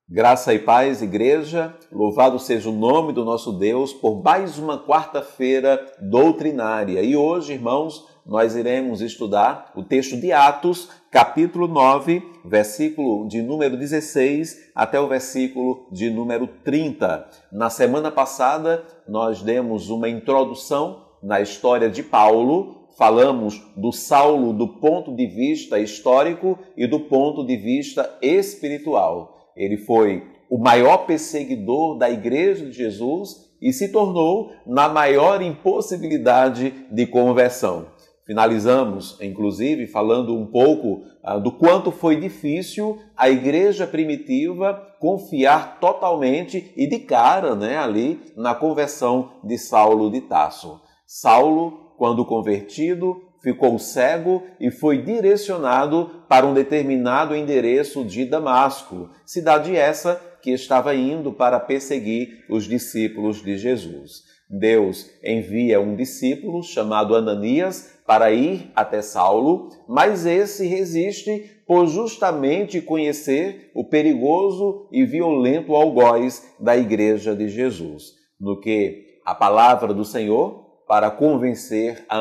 Graça e paz, igreja, louvado seja o nome do nosso Deus por mais uma quarta-feira doutrinária. E hoje, irmãos, nós iremos estudar o texto de Atos, capítulo 9, versículo de número 16 até o versículo de número 30. Na semana passada, nós demos uma introdução na história de Paulo. Falamos do Saulo do ponto de vista histórico e do ponto de vista espiritual. Ele foi o maior perseguidor da Igreja de Jesus e se tornou na maior impossibilidade de conversão. Finalizamos, inclusive, falando um pouco do quanto foi difícil a igreja primitiva confiar totalmente e de cara, ali na conversão de Saulo de Tarso. Saulo, quando convertido, ficou cego e foi direcionado para um determinado endereço de Damasco, cidade essa que estava indo para perseguir os discípulos de Jesus. Deus envia um discípulo chamado Ananias para ir até Saulo, mas esse resiste por justamente conhecer o perigoso e violento algoz da Igreja de Jesus. No que a palavra do Senhor para convencer a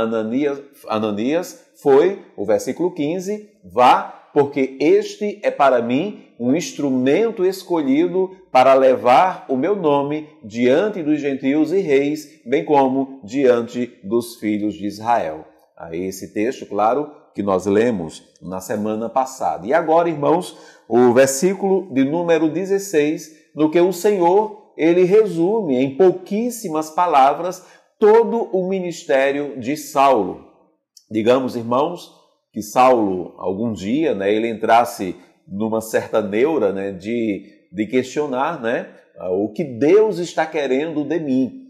Ananias foi o versículo 15, vá, porque este é para mim um instrumento escolhido para levar o meu nome diante dos gentios e reis, bem como diante dos filhos de Israel. Esse texto, claro, que nós lemos na semana passada. E agora, irmãos, o versículo de número 16, no que o Senhor, ele resume em pouquíssimas palavras todo o ministério de Saulo. Digamos, irmãos, que Saulo, algum dia, ele entrasse numa certa neura, de questionar, o que Deus está querendo de mim.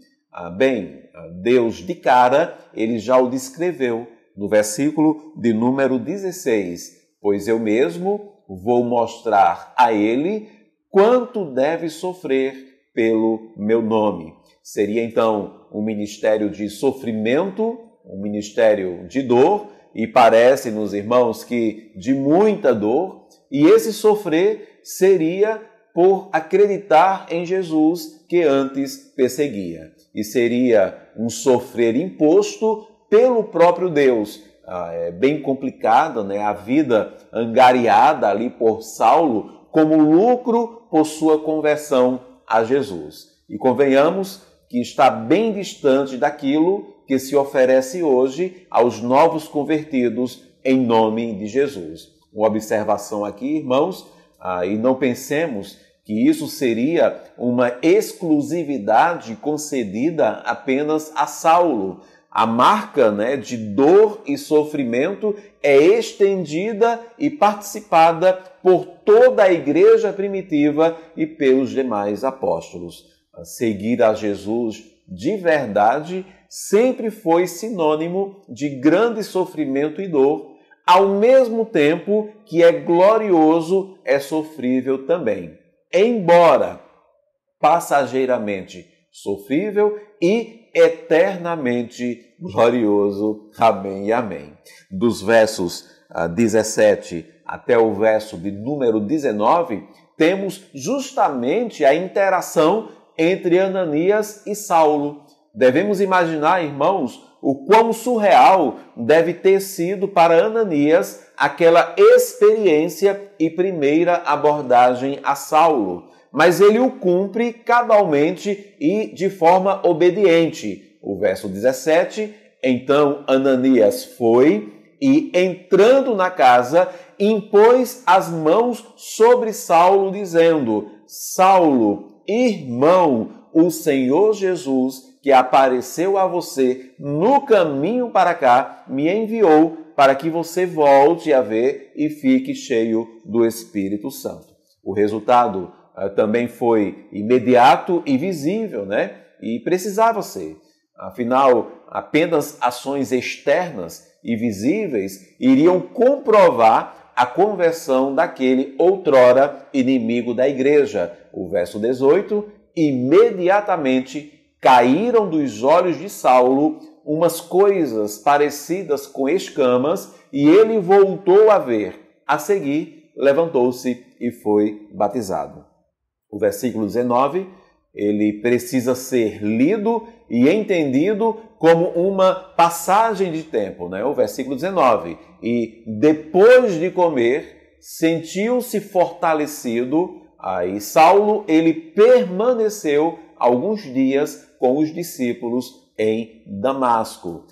Deus de cara, ele já o descreveu no versículo de número 16. Pois eu mesmo vou mostrar a ele quanto deve sofrer pelo meu nome. Seria então um ministério de sofrimento, um ministério de dor, e parece-nos, irmãos, que de muita dor, e esse sofrer seria por acreditar em Jesus que antes perseguia. E seria um sofrer imposto pelo próprio Deus. É bem complicada, a vida angariada ali por Saulo como lucro por sua conversão a Jesus. E convenhamos que está bem distante daquilo que se oferece hoje aos novos convertidos em nome de Jesus. Uma observação aqui, irmãos, e não pensemos que isso seria uma exclusividade concedida apenas a Saulo. A marca de dor e sofrimento é estendida e participada por toda a igreja primitiva e pelos demais apóstolos. Seguir a Jesus de verdade sempre foi sinônimo de grande sofrimento e dor, ao mesmo tempo que é glorioso, é sofrível também. Embora passageiramente sofrível e eternamente glorioso. Amém e amém. Dos versos 17 até o verso de número 19, temos justamente a interação entre Ananias e Saulo. Devemos imaginar, irmãos, o quão surreal deve ter sido para Ananias aquela experiência e primeira abordagem a Saulo. Mas ele o cumpre cabalmente e de forma obediente. O verso 17, então Ananias foi e, entrando na casa, impôs as mãos sobre Saulo, dizendo: Saulo, irmão, o Senhor Jesus, que apareceu a você no caminho para cá, me enviou para que você volte a ver e fique cheio do Espírito Santo. O resultado também foi imediato e visível, E precisava ser. Afinal, apenas ações externas e visíveis iriam comprovar a conversão daquele outrora inimigo da igreja. O verso 18, imediatamente caíram dos olhos de Saulo umas coisas parecidas com escamas e ele voltou a ver. A seguir, levantou-se e foi batizado. O versículo 19, ele precisa ser lido e entendido como uma passagem de tempo, né? O versículo 19, e depois de comer, sentiu-se fortalecido. Aí Saulo, ele permaneceu alguns dias com os discípulos em Damasco.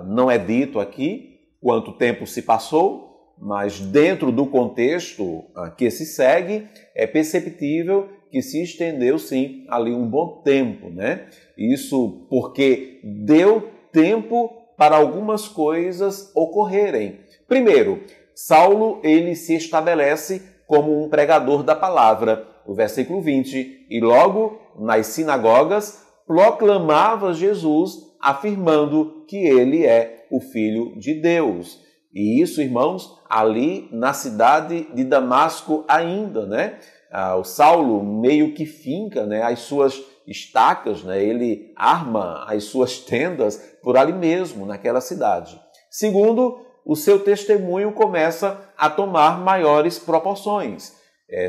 Não é dito aqui quanto tempo se passou, mas dentro do contexto que se segue, é perceptível que se estendeu, sim, ali um bom tempo, né? Isso porque deu tempo para algumas coisas ocorrerem. Primeiro, Saulo, ele se estabelece como um pregador da palavra. O versículo 20, e logo nas sinagogas proclamava Jesus, afirmando que ele é o Filho de Deus. E isso, irmãos, ali na cidade de Damasco ainda, né? O Saulo meio que finca, né, as suas estacas, né? Ele arma as suas tendas por ali mesmo, naquela cidade. Segundo, o seu testemunho começa a tomar maiores proporções.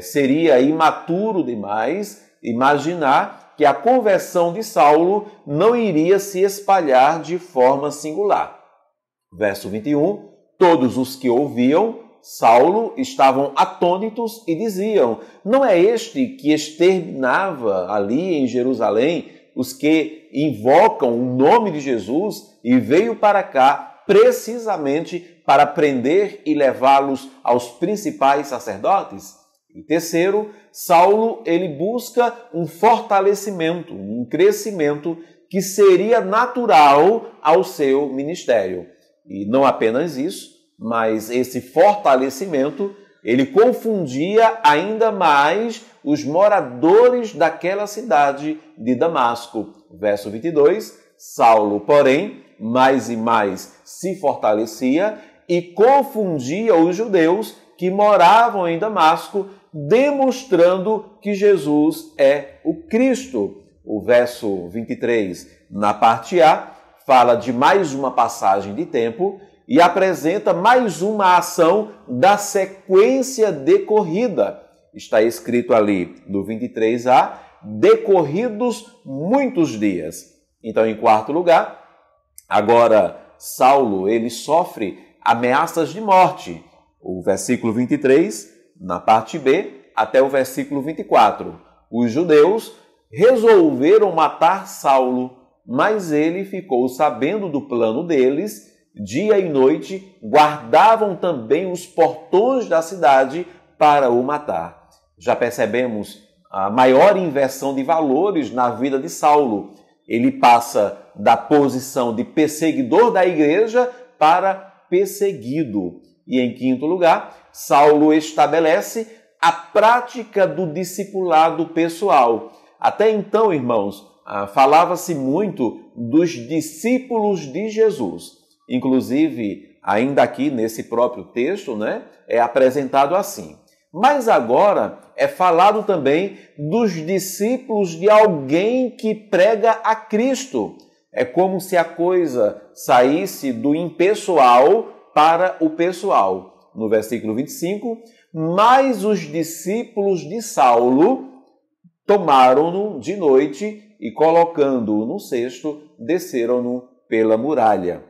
Seria imaturo demais imaginar que a conversão de Saulo não iria se espalhar de forma singular. Verso 21, todos os que ouviam Saulo estavam atônitos e diziam, não é este que exterminava ali em Jerusalém os que invocam o nome de Jesus e veio para cá precisamente para prender e levá-los aos principais sacerdotes? E terceiro, Saulo, ele busca um fortalecimento, um crescimento que seria natural ao seu ministério. E não apenas isso, mas esse fortalecimento, ele confundia ainda mais os moradores daquela cidade de Damasco. Verso 22, Saulo, porém, mais e mais se fortalecia e confundia os judeus que moravam em Damasco, demonstrando que Jesus é o Cristo. O verso 23, na parte A, fala de mais uma passagem de tempo e apresenta mais uma ação da sequência decorrida. Está escrito ali no 23a, decorridos muitos dias. Então, em quarto lugar, agora Saulo, ele sofre ameaças de morte. O versículo 23, na parte B, até o versículo 24. Os judeus resolveram matar Saulo, mas ele ficou sabendo do plano deles. Dia e noite guardavam também os portões da cidade para o matar. Já percebemos a maior inversão de valores na vida de Saulo. Ele passa da posição de perseguidor da igreja para perseguido. E em quinto lugar, Saulo estabelece a prática do discipulado pessoal. Até então, irmãos, falava-se muito dos discípulos de Jesus. Inclusive, ainda aqui nesse próprio texto, né, é apresentado assim. Mas agora é falado também dos discípulos de alguém que prega a Cristo. É como se a coisa saísse do impessoal para o pessoal. No versículo 25, mas os discípulos de Saulo tomaram-no de noite e, colocando-o no cesto, desceram-no pela muralha.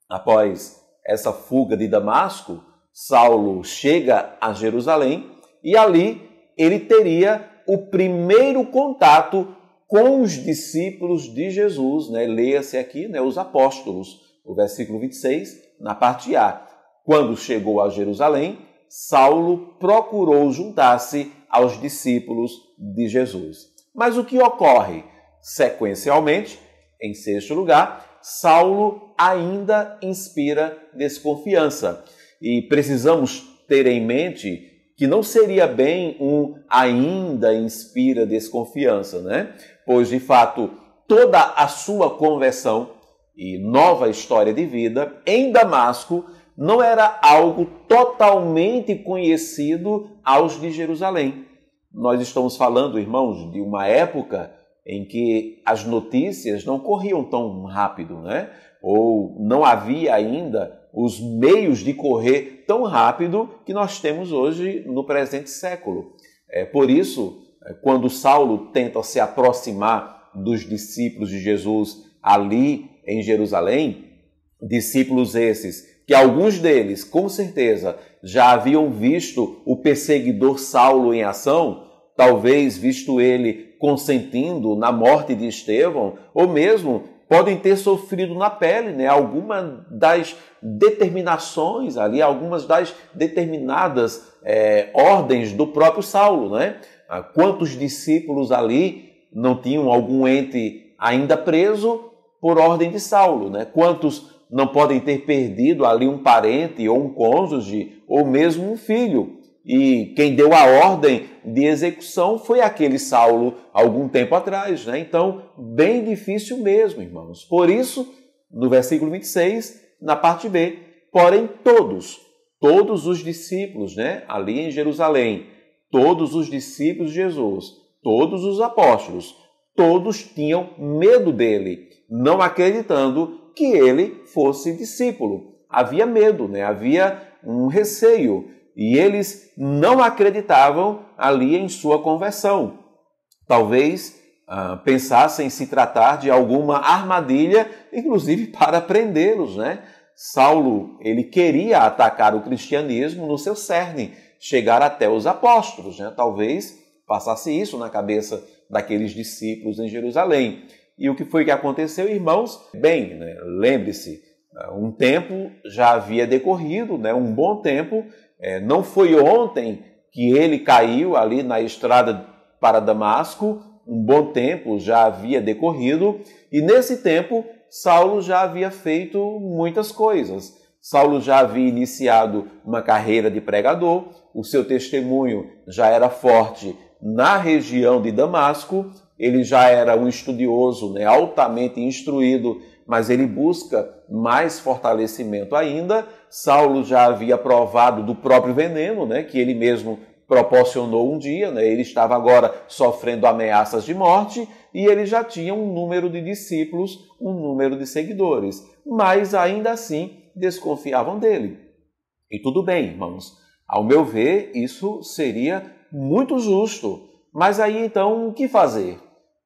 Após essa fuga de Damasco, Saulo chega a Jerusalém e ali ele teria o primeiro contato com os discípulos de Jesus, né? Leia-se aqui, né, os apóstolos. O versículo 26, na parte A. Quando chegou a Jerusalém, Saulo procurou juntar-se aos discípulos de Jesus. Mas o que ocorre? Sequencialmente, em sexto lugar, Saulo ainda inspira desconfiança. E precisamos ter em mente que não seria bem um ainda inspira desconfiança, né? Pois, de fato, toda a sua conversão e nova história de vida em Damasco não era algo totalmente conhecido aos de Jerusalém. Nós estamos falando, irmãos, de uma época em que as notícias não corriam tão rápido, né? Ou não havia ainda os meios de correr tão rápido que nós temos hoje no presente século. Por isso, quando Saulo tenta se aproximar dos discípulos de Jesus ali em Jerusalém, discípulos esses que alguns deles, com certeza, já haviam visto o perseguidor Saulo em ação, talvez visto ele consentindo na morte de Estevão, ou mesmo podem ter sofrido na pele, né, algumas das determinações ali, algumas das determinadas ordens do próprio Saulo, né? Quantos discípulos ali não tinham algum ente ainda preso por ordem de Saulo, né? Quantos não podem ter perdido ali um parente ou um cônjuge ou mesmo um filho? E quem deu a ordem de execução foi aquele Saulo algum tempo atrás, né? Então, bem difícil mesmo, irmãos. Por isso, no versículo 26, na parte B, porém todos os discípulos, né, ali em Jerusalém, todos os discípulos de Jesus, todos os apóstolos, todos tinham medo dele, não acreditando que ele fosse discípulo. Havia medo, né? Havia um receio. E eles não acreditavam ali em sua conversão. Talvez pensassem se tratar de alguma armadilha, inclusive para prendê-los, né? Saulo, ele queria atacar o cristianismo no seu cerne, chegar até os apóstolos, né? Talvez passasse isso na cabeça daqueles discípulos em Jerusalém. E o que foi que aconteceu, irmãos? Bem, né? Lembre-se, um tempo já havia decorrido, né? Um bom tempo. Não foi ontem que ele caiu ali na estrada para Damasco, um bom tempo já havia decorrido, e nesse tempo Saulo já havia feito muitas coisas. Saulo já havia iniciado uma carreira de pregador, o seu testemunho já era forte na região de Damasco, ele já era um estudioso, né, altamente instruído, mas ele busca mais fortalecimento ainda. Saulo já havia provado do próprio veneno, né, que ele mesmo proporcionou um dia, né? Ele estava agora sofrendo ameaças de morte e ele já tinha um número de discípulos, um número de seguidores, mas ainda assim desconfiavam dele. E tudo bem, irmãos, ao meu ver, isso seria muito justo, mas aí então o que fazer?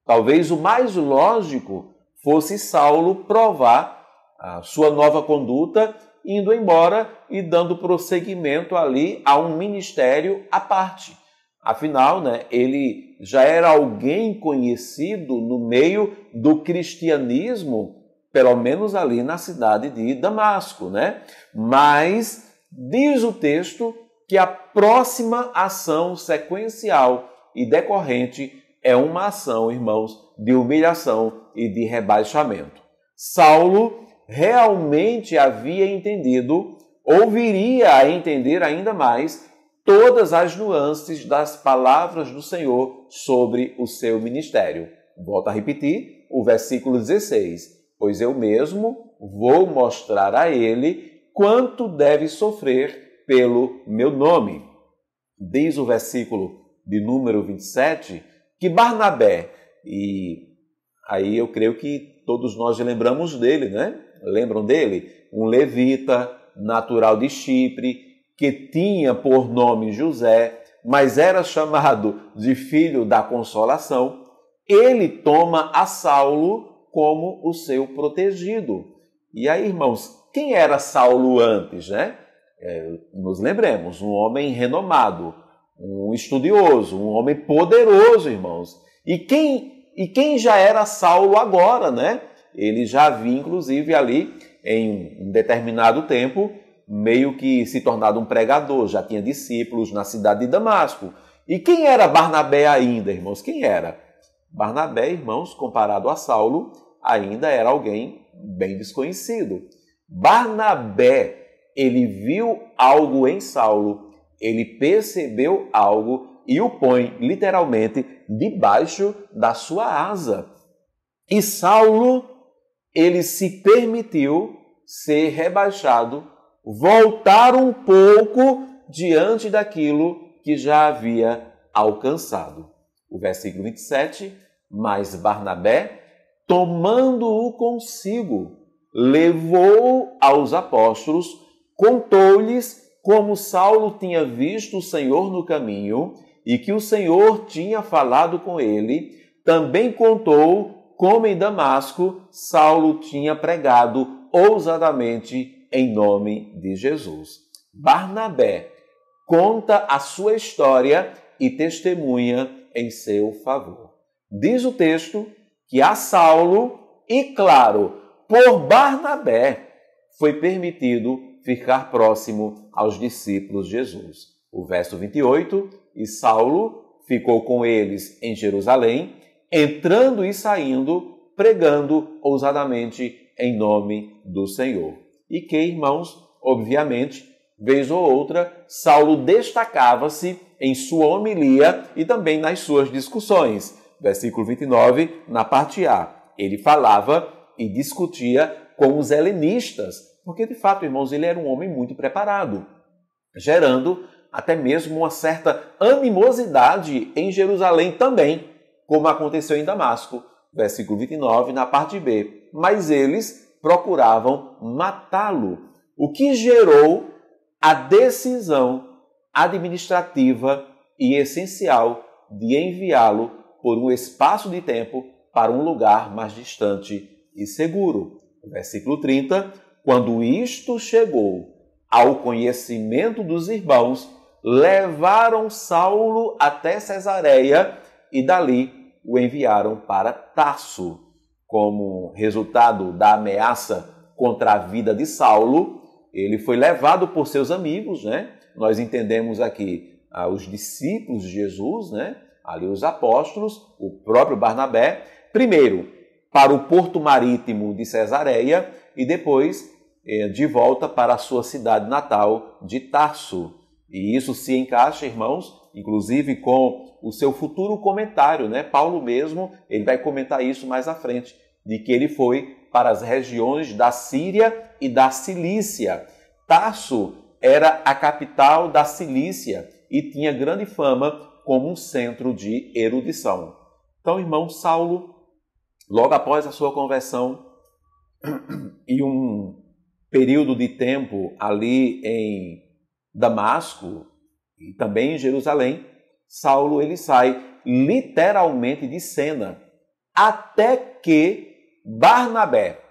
Talvez o mais lógico fosse Saulo provar a sua nova conduta, indo embora e dando prosseguimento ali a um ministério à parte. Afinal, né, ele já era alguém conhecido no meio do cristianismo, pelo menos ali na cidade de Damasco, né? Mas diz o texto que a próxima ação sequencial e decorrente é uma ação, irmãos, de humilhação e de rebaixamento. Saulo realmente havia entendido, ou viria a entender ainda mais, todas as nuances das palavras do Senhor sobre o seu ministério. Volto a repetir o versículo 16. Pois eu mesmo vou mostrar a ele quanto deve sofrer pelo meu nome. Diz o versículo de número 27 que Barnabé, e aí eu creio que todos nós lembramos dele, né? Lembram dele? Um levita, natural de Chipre, que tinha por nome José, mas era chamado de filho da consolação. Ele toma a Saulo como o seu protegido. E aí, irmãos, quem era Saulo antes, né? Nos lembremos, um homem renomado, um estudioso, um homem poderoso, irmãos. E quem já era Saulo agora, né? Ele já havia, inclusive, ali, em um determinado tempo, meio que se tornado um pregador, já tinha discípulos na cidade de Damasco. E quem era Barnabé ainda, irmãos? Quem era? Barnabé, irmãos, comparado a Saulo, ainda era alguém bem desconhecido. Barnabé, ele viu algo em Saulo, ele percebeu algo e o põe, literalmente, debaixo da sua asa. E Saulo, ele se permitiu ser rebaixado, voltar um pouco diante daquilo que já havia alcançado. O versículo 27, mas Barnabé, tomando-o consigo, levou aos apóstolos, contou-lhes como Saulo tinha visto o Senhor no caminho e que o Senhor tinha falado com ele, também contou como em Damasco Saulo tinha pregado ousadamente em nome de Jesus. Barnabé conta a sua história e testemunha em seu favor. Diz o texto que a Saulo, e claro, por Barnabé, foi permitido ficar próximo aos discípulos de Jesus. O verso 28, e Saulo ficou com eles em Jerusalém, entrando e saindo, pregando ousadamente em nome do Senhor. E que, irmãos, obviamente, vez ou outra, Saulo destacava-se em sua homilia e também nas suas discussões. Versículo 29, na parte A, ele falava e discutia com os helenistas, porque de fato, irmãos, ele era um homem muito preparado, gerando até mesmo uma certa animosidade em Jerusalém também, como aconteceu em Damasco. Versículo 29, na parte B. Mas eles procuravam matá-lo, o que gerou a decisão administrativa e essencial de enviá-lo por um espaço de tempo para um lugar mais distante e seguro. Versículo 30, quando isto chegou ao conhecimento dos irmãos, levaram Saulo até Cesareia e dali o enviaram para Tarso. Como resultado da ameaça contra a vida de Saulo, ele foi levado por seus amigos, né? Nós entendemos aqui os discípulos de Jesus, né? Ali os apóstolos, o próprio Barnabé, primeiro para o porto marítimo de Cesareia e depois de volta para a sua cidade natal de Tarso. E isso se encaixa, irmãos, inclusive com o seu futuro comentário, né? Paulo mesmo, ele vai comentar isso mais à frente, de que ele foi para as regiões da Síria e da Cilícia. Tarso era a capital da Cilícia e tinha grande fama como um centro de erudição. Então, irmão, Saulo, logo após a sua conversão e um período de tempo ali em Damasco e também em Jerusalém, Saulo ele sai literalmente de cena, até que Barnabé,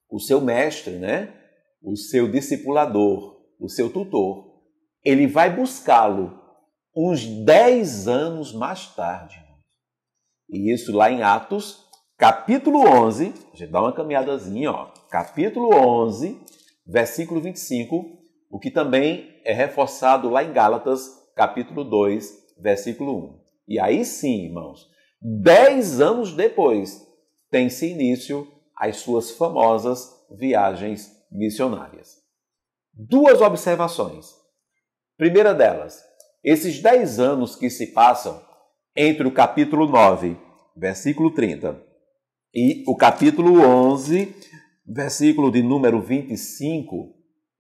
o seu mestre, né? O seu discipulador, o seu tutor, ele vai buscá-lo uns 10 anos mais tarde. E isso lá em Atos, capítulo 11, a gente dá uma caminhadazinha, ó, capítulo 11, versículo 25, o que também é reforçado lá em Gálatas, capítulo 2, versículo 1. E aí sim, irmãos, 10 anos depois, tem-se início as suas famosas viagens missionárias. Duas observações. Primeira delas, esses 10 anos que se passam entre o capítulo 9, versículo 30, e o capítulo 11, versículo de número 25,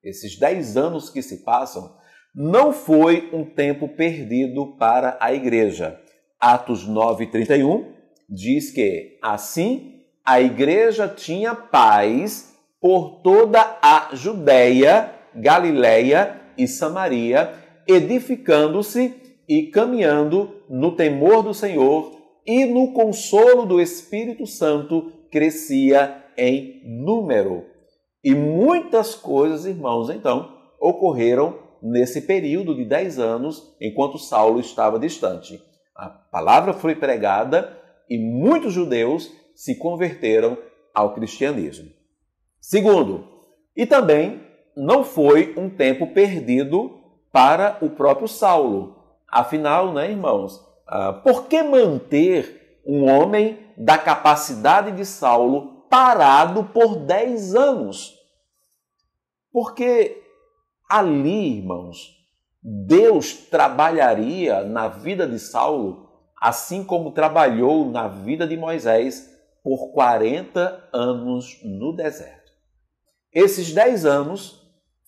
esses 10 anos que se passam, não foi um tempo perdido para a igreja. Atos 9, 31 diz que, assim, a igreja tinha paz por toda a Judéia, Galiléia e Samaria, edificando-se e caminhando no temor do Senhor e no consolo do Espírito Santo crescia em número. E muitas coisas, irmãos, então, ocorreram nesse período de 10 anos, enquanto Saulo estava distante. A palavra foi pregada e muitos judeus se converteram ao cristianismo. Segundo, e também não foi um tempo perdido para o próprio Saulo. Afinal, né, irmãos, por que manter um homem da capacidade de Saulo parado por 10 anos? Porque ali, irmãos, Deus trabalharia na vida de Saulo, assim como trabalhou na vida de Moisés por 40 anos no deserto. Esses 10 anos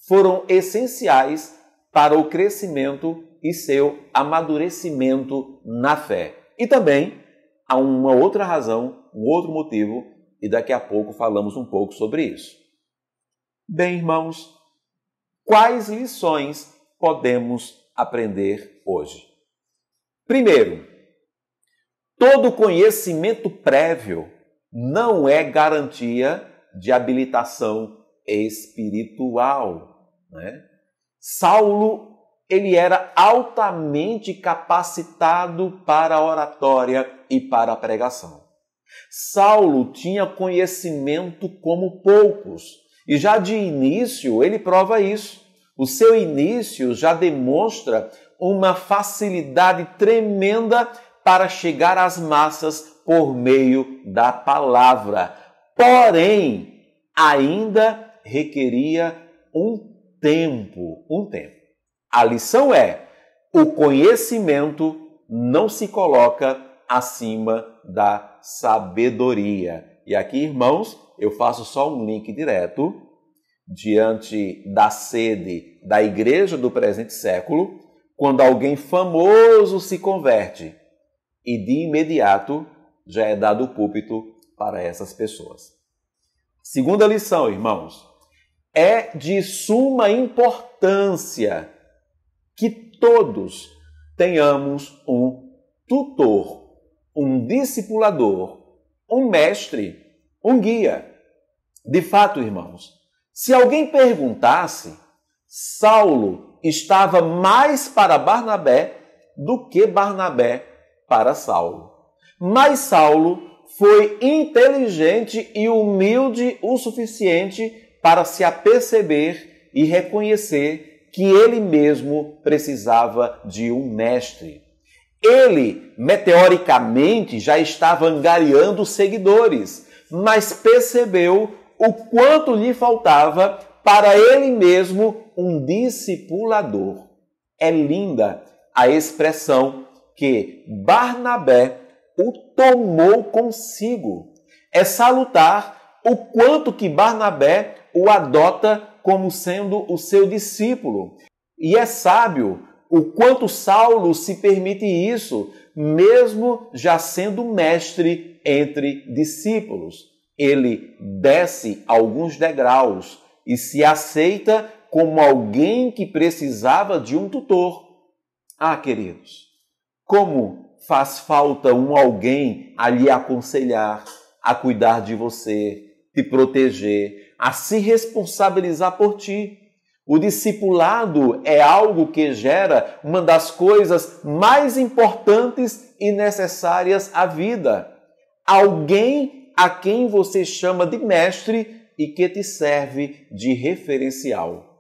foram essenciais para o crescimento e seu amadurecimento na fé. E também há uma outra razão, um outro motivo, e daqui a pouco falamos um pouco sobre isso. Bem, irmãos, quais lições podemos aprender hoje? Primeiro, todo conhecimento prévio não é garantia de habilitação espiritual, né? Saulo, ele era altamente capacitado para a oratória e para a pregação. Saulo tinha conhecimento como poucos, e já de início ele prova isso. O seu início já demonstra uma facilidade tremenda para chegar às massas por meio da palavra. Porém, ainda requeria um tempo. A lição é: o conhecimento não se coloca acima da sabedoria. E aqui, irmãos, eu faço só um link direto diante da sede da igreja do presente século, quando alguém famoso se converte e de imediato já é dado o púlpito para essas pessoas. Segunda lição, irmãos, é de suma importância que todos tenhamos um tutor, um discipulador, um mestre, um guia. De fato, irmãos, se alguém perguntasse, Saulo estava mais para Barnabé do que Barnabé para Saulo. Mas Saulo foi inteligente e humilde o suficiente para se aperceber e reconhecer que ele mesmo precisava de um mestre. Ele, meteoricamente, já estava angariando seguidores, mas percebeu o quanto lhe faltava para ele mesmo um discipulador. É linda a expressão que Barnabé o tomou consigo. É salutar o quanto que Barnabé o adota como sendo o seu discípulo. E é sábio o quanto Saulo se permite isso, mesmo já sendo mestre entre discípulos. Ele desce alguns degraus e se aceita como alguém que precisava de um tutor. Ah, queridos, como faz falta um alguém a lhe aconselhar, a cuidar de você, te proteger, a se responsabilizar por ti. O discipulado é algo que gera uma das coisas mais importantes e necessárias à vida. Alguém a quem você chama de mestre e que te serve de referencial.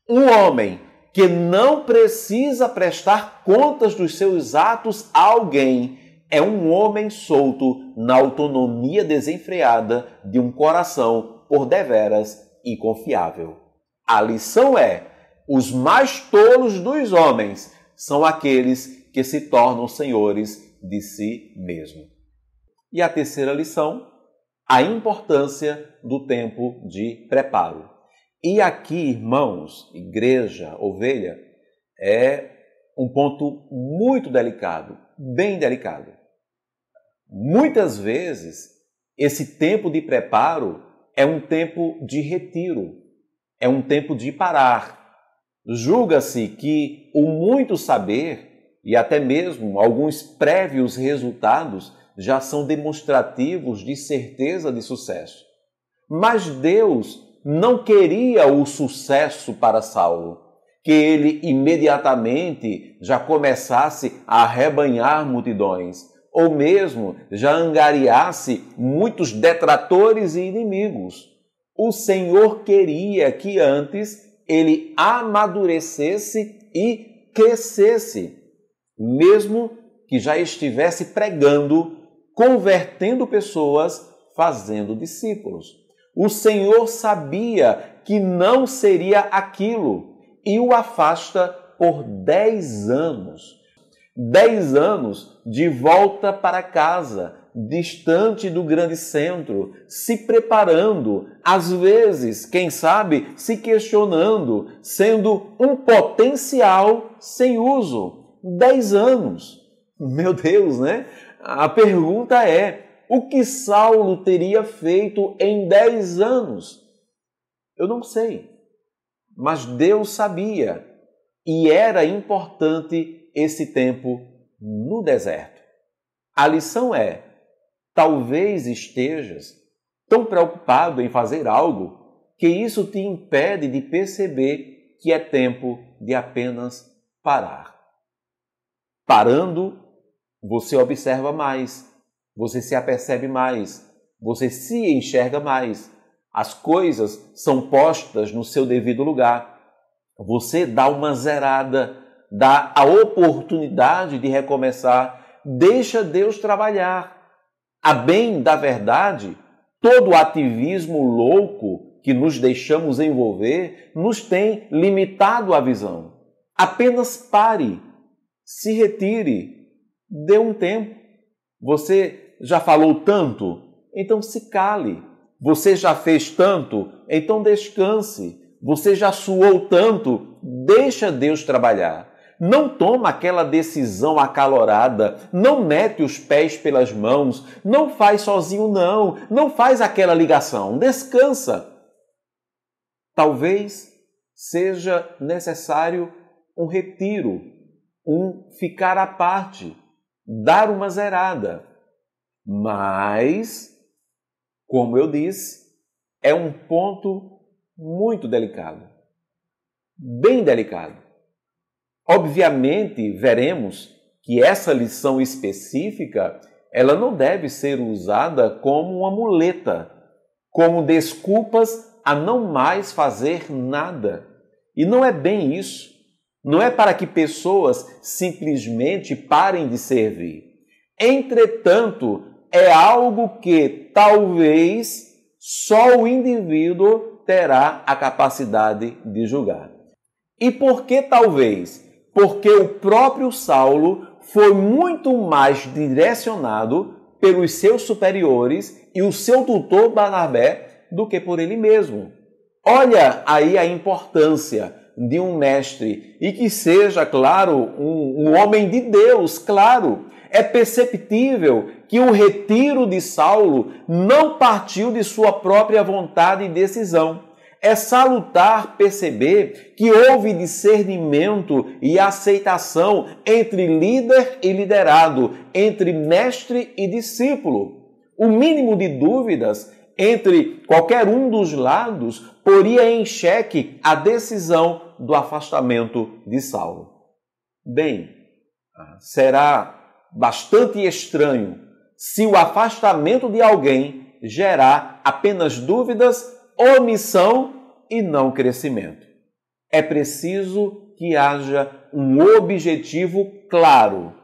Um homem que não precisa prestar contas dos seus atos a alguém é um homem solto na autonomia desenfreada de um coração por deveras inconfiável. A lição é: os mais tolos dos homens são aqueles que se tornam senhores de si mesmo. E a terceira lição, a importância do tempo de preparo. E aqui, irmãos, igreja, ovelha, é um ponto muito delicado, bem delicado. Muitas vezes, esse tempo de preparo é um tempo de retiro, é um tempo de parar. Julga-se que o muito saber e até mesmo alguns prévios resultados já são demonstrativos de certeza de sucesso. Mas Deus não queria o sucesso para Saulo, que ele imediatamente já começasse a arrebanhar multidões, ou mesmo já angariasse muitos detratores e inimigos. O Senhor queria que antes ele amadurecesse e crescesse, mesmo que já estivesse pregando, convertendo pessoas, fazendo discípulos. O Senhor sabia que não seria aquilo e o afasta por 10 anos. 10 anos de volta para casa, distante do grande centro, se preparando, às vezes, quem sabe, se questionando, sendo um potencial sem uso. 10 anos. Meu Deus, né? A pergunta é: o que Saulo teria feito em 10 anos? Eu não sei, mas Deus sabia e era importante esse tempo no deserto. A lição é: talvez estejas tão preocupado em fazer algo que isso te impede de perceber que é tempo de apenas parar. Parando, você observa mais, você se apercebe mais, você se enxerga mais. As coisas são postas no seu devido lugar. Você dá uma zerada, dá a oportunidade de recomeçar, deixa Deus trabalhar. A bem da verdade, todo o ativismo louco que nos deixamos envolver nos tem limitado a visão. Apenas pare, se retire, dê um tempo. Você já falou tanto? Então se cale. Você já fez tanto? Então descanse. Você já suou tanto? Deixa Deus trabalhar. Não toma aquela decisão acalorada, não mete os pés pelas mãos, não faz sozinho não faz aquela ligação. Descansa. Talvez seja necessário um retiro, um ficar à parte, dar uma zerada. Mas, como eu disse, é um ponto muito delicado, bem delicado. Obviamente, veremos que essa lição específica, ela não deve ser usada como uma muleta, como desculpas a não mais fazer nada. E não é bem isso. Não é para que pessoas simplesmente parem de servir. Entretanto, é algo que talvez só o indivíduo terá a capacidade de julgar. E por que talvez? Porque o próprio Saulo foi muito mais direcionado pelos seus superiores e o seu tutor Barnabé do que por ele mesmo. Olha aí a importância de um mestre e que seja, claro, um homem de Deus, claro. É perceptível que o retiro de Saulo não partiu de sua própria vontade e decisão. É salutar perceber que houve discernimento e aceitação entre líder e liderado, entre mestre e discípulo. O mínimo de dúvidas entre qualquer um dos lados poria em xeque a decisão do afastamento de Saulo. Bem, será bastante estranho se o afastamento de alguém gerar apenas dúvidas, omissão e não crescimento. É preciso que haja um objetivo claro.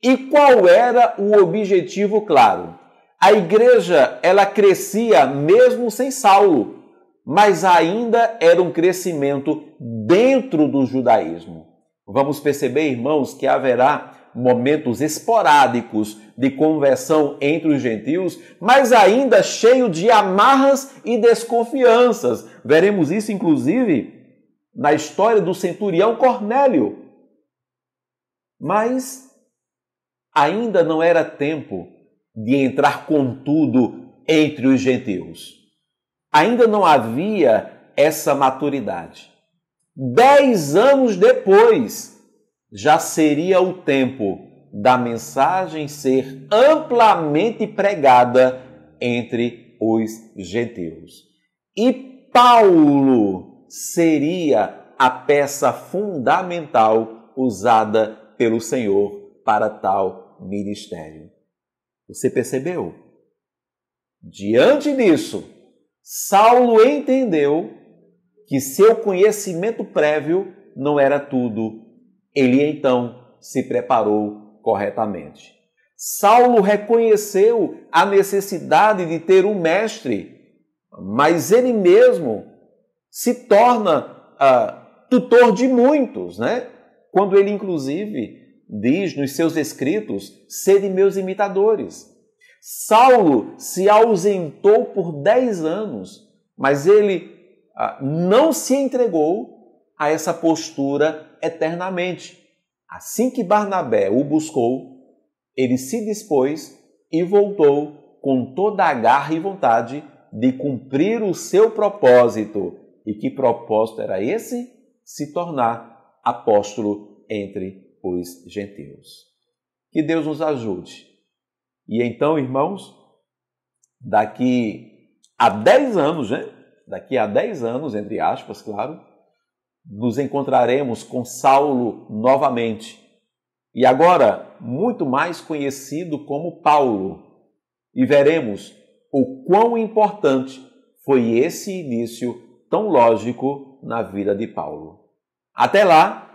E qual era o objetivo claro? A igreja, ela crescia mesmo sem Saulo, mas ainda era um crescimento dentro do judaísmo. Vamos perceber, irmãos, que haverá momentos esporádicos de conversão entre os gentios, mas ainda cheio de amarras e desconfianças. Veremos isso, inclusive, na história do centurião Cornélio. Mas ainda não era tempo de entrar com tudo entre os gentios. Ainda não havia essa maturidade. 10 anos depois, já seria o tempo da mensagem ser amplamente pregada entre os gentios. E Paulo seria a peça fundamental usada pelo Senhor para tal ministério. Você percebeu? Diante disso, Saulo entendeu que seu conhecimento prévio não era tudo. Ele então se preparou corretamente. Saulo reconheceu a necessidade de ter um mestre, mas ele mesmo se torna tutor de muitos, né? Quando ele, inclusive, diz nos seus escritos: sede meus imitadores. Saulo se ausentou por 10 anos, mas ele não se entregou a essa postura eternamente. Assim que Barnabé o buscou, ele se dispôs e voltou com toda a garra e vontade de cumprir o seu propósito. E que propósito era esse? Se tornar apóstolo entre os gentios. Que Deus nos ajude. E então, irmãos, daqui a 10 anos, né? Daqui a 10 anos, entre aspas, claro, nos encontraremos com Saulo novamente. E agora, muito mais conhecido como Paulo. E veremos o quão importante foi esse início tão lógico na vida de Paulo. Até lá,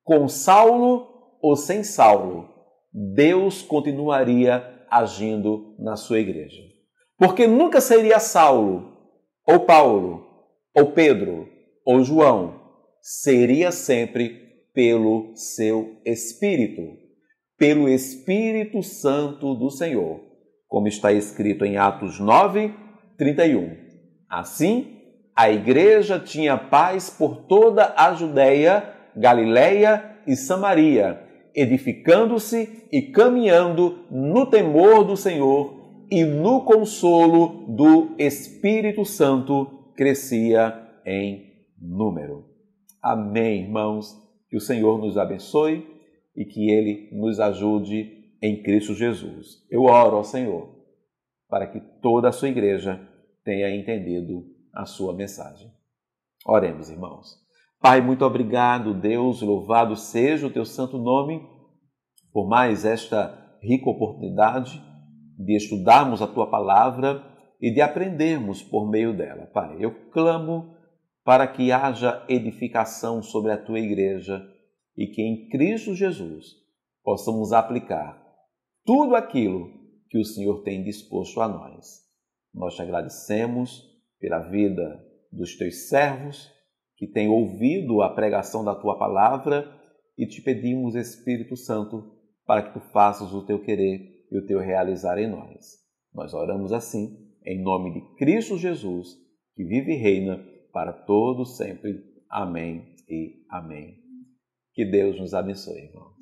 com Saulo ou sem Saulo, Deus continuaria agindo na sua igreja. Porque nunca seria Saulo, ou Paulo, ou Pedro, ou João. Seria sempre pelo seu Espírito, pelo Espírito Santo do Senhor, como está escrito em Atos 9, 31. Assim, a igreja tinha paz por toda a Judéia, Galiléia e Samaria, edificando-se e caminhando no temor do Senhor e no consolo do Espírito Santo crescia em número. Amém, irmãos. Que o Senhor nos abençoe e que Ele nos ajude em Cristo Jesus. Eu oro ao Senhor para que toda a sua igreja tenha entendido a sua mensagem. Oremos, irmãos. Pai, muito obrigado, Deus, louvado seja o teu santo nome por mais esta rica oportunidade de estudarmos a tua palavra e de aprendermos por meio dela. Pai, eu clamo para que haja edificação sobre a tua igreja e que em Cristo Jesus possamos aplicar tudo aquilo que o Senhor tem disposto a nós. Nós te agradecemos pela vida dos teus servos que têm ouvido a pregação da tua palavra e te pedimos, Espírito Santo, para que tu faças o teu querer e o teu realizar em nós. Nós oramos assim, em nome de Cristo Jesus, que vive e reina para todos sempre. Amém e amém. Que Deus nos abençoe, irmão.